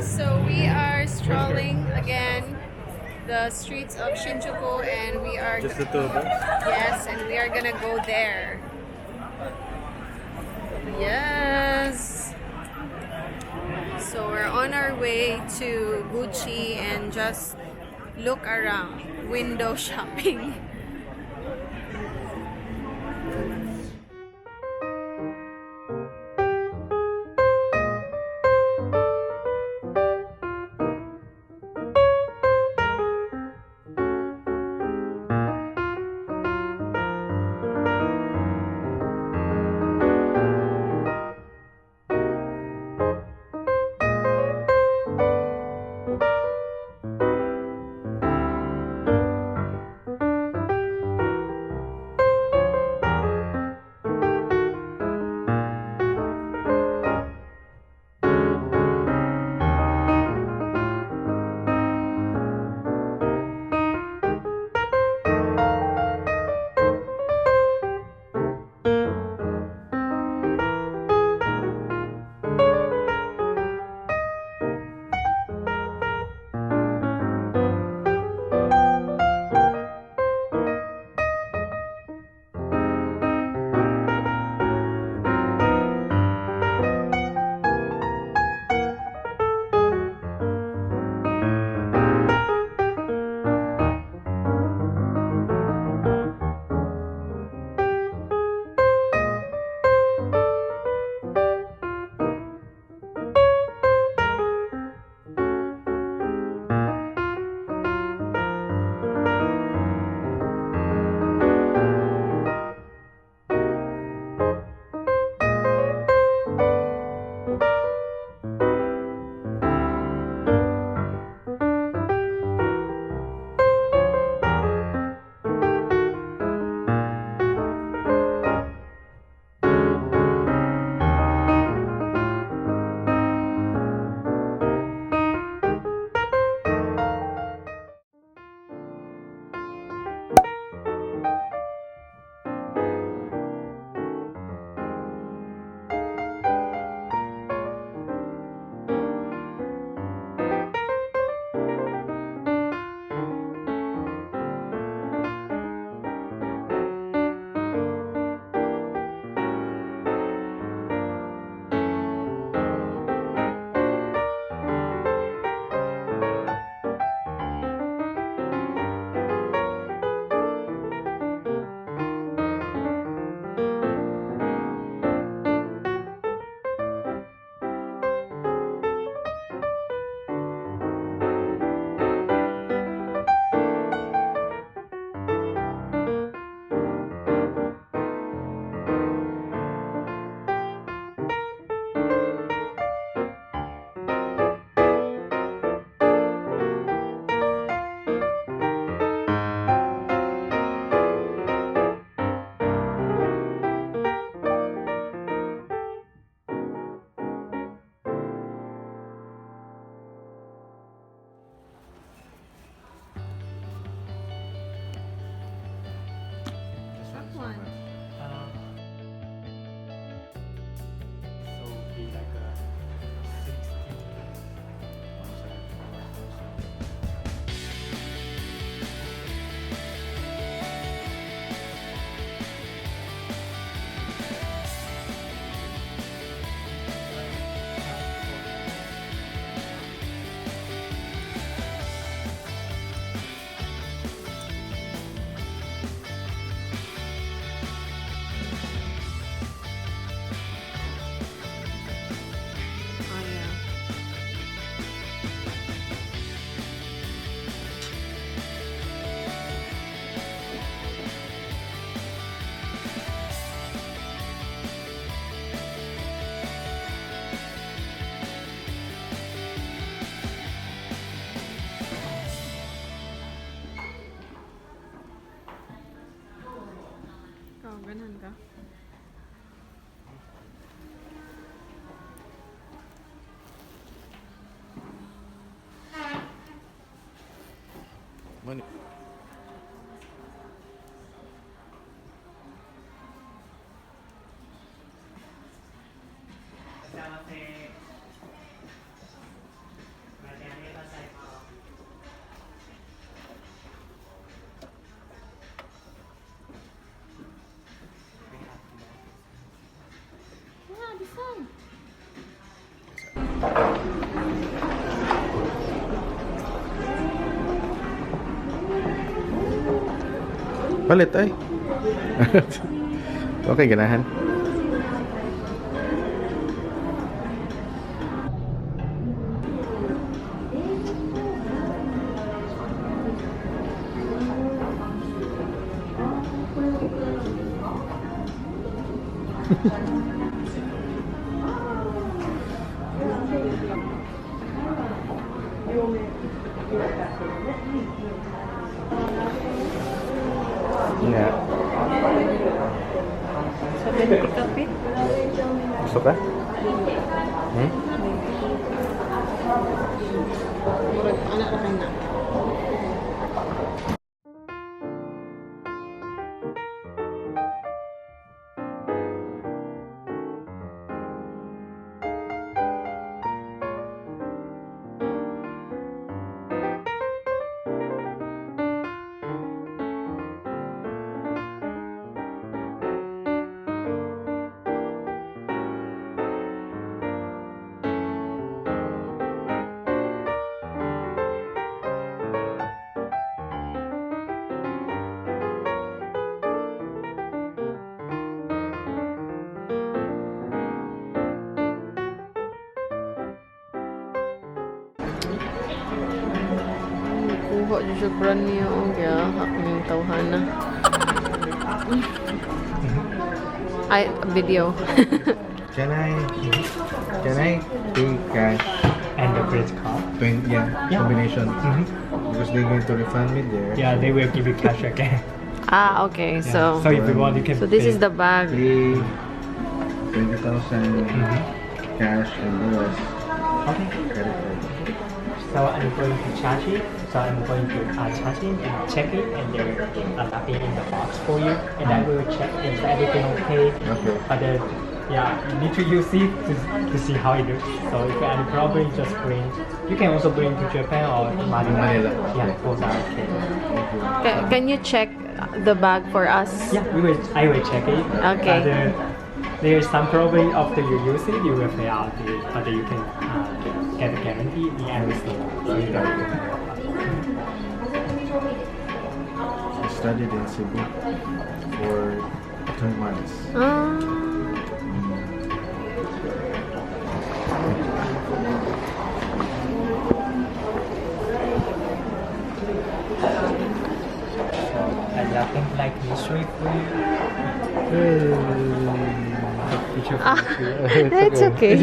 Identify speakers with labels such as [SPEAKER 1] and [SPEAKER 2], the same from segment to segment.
[SPEAKER 1] guys, so we are strolling again the streets of Shinjuku and we are
[SPEAKER 2] Just the two of us?
[SPEAKER 1] yes, and we are gonna go there. Yes. So we're on our way to Gucci and just look around, window shopping. That one.
[SPEAKER 2] So be like a 60. I'm sorry.
[SPEAKER 1] Oh yeah. Oh, ganun ka.
[SPEAKER 2] Money.
[SPEAKER 1] be fine.
[SPEAKER 2] Palit ay. Okay, ganahan. Nga.
[SPEAKER 1] Sa 20 kape?
[SPEAKER 2] Gusto ka?
[SPEAKER 1] Murag anak ra kay na. Kuha dyan siya brand niya o kaya aking tawhana. Ay, video.
[SPEAKER 2] Can I pay cash
[SPEAKER 3] And the credit card.
[SPEAKER 2] 20, yeah,
[SPEAKER 3] Yeah.
[SPEAKER 2] combination? Because they're going to refund me there.
[SPEAKER 3] Yeah, they will give you cash again.
[SPEAKER 1] Ah, okay.
[SPEAKER 3] Yeah.
[SPEAKER 1] So,
[SPEAKER 3] So if you want, you can.
[SPEAKER 1] so this
[SPEAKER 3] pay.
[SPEAKER 1] is the bag.
[SPEAKER 2] Pay 20,000 cash and the rest
[SPEAKER 3] Okay.
[SPEAKER 2] credit card.
[SPEAKER 3] So I'm going to charge it. So I'm going to charge it and check it, and then nothing in the box for you, and I will check if everything okay.
[SPEAKER 2] Okay.
[SPEAKER 3] But then, yeah, you need to use it to see how it looks. So if any problem, just bring. You can also bring to Japan or Manila.
[SPEAKER 2] Manila.
[SPEAKER 3] Yeah, both are okay.
[SPEAKER 1] Can you check the bag for us?
[SPEAKER 3] Yeah, I will check it.
[SPEAKER 1] Okay.
[SPEAKER 3] But, there is some problem after you use it, you will pay out it, but you can get a guarantee the end receipt. So you don't have to worry about it.
[SPEAKER 2] I studied in Cebu for 2 months.
[SPEAKER 1] Ah.
[SPEAKER 3] And nothing like mystery for you.
[SPEAKER 1] It's okay.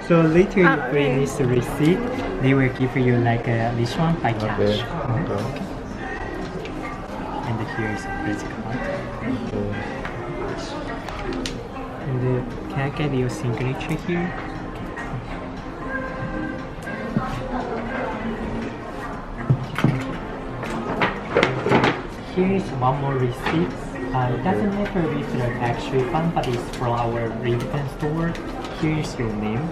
[SPEAKER 3] So later you
[SPEAKER 1] Okay.
[SPEAKER 3] bring this receipt, they will give you like this one by
[SPEAKER 2] Okay.
[SPEAKER 3] cash.
[SPEAKER 2] Okay.
[SPEAKER 3] And here is a credit card.
[SPEAKER 2] Okay.
[SPEAKER 3] And can I get your signature here? Here is one more receipt. It doesn't matter if the tax refund, but it's from our return store. Here is your name,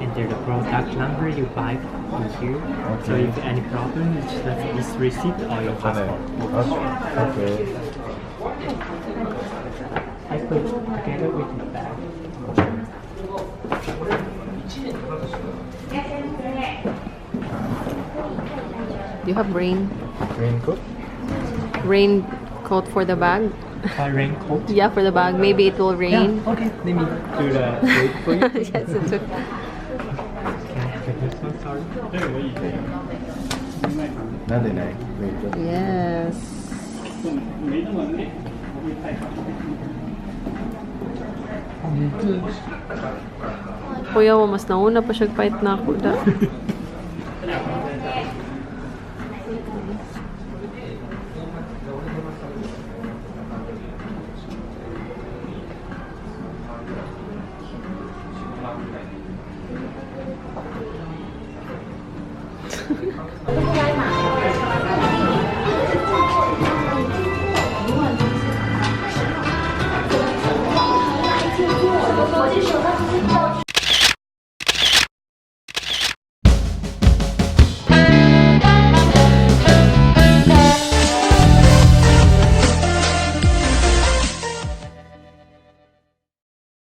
[SPEAKER 3] and there's the product number you buy in here. So
[SPEAKER 2] Okay.
[SPEAKER 3] if any problem, it's just this receipt or your passport.
[SPEAKER 2] Okay.
[SPEAKER 3] I put together with the bag.
[SPEAKER 1] Do you have
[SPEAKER 2] Raincoat?
[SPEAKER 1] raincoat for the bag?
[SPEAKER 3] Raincoat.
[SPEAKER 1] Yeah, for the bag. Maybe it will rain.
[SPEAKER 3] Yeah, okay. Let me do the wait for you.
[SPEAKER 1] Yes, it's okay.
[SPEAKER 3] Can I have this one? Sorry.
[SPEAKER 2] Nothing, eh? Raincoat.
[SPEAKER 1] Yes. Kuya mo, mas nauna pa siya fight na ako da.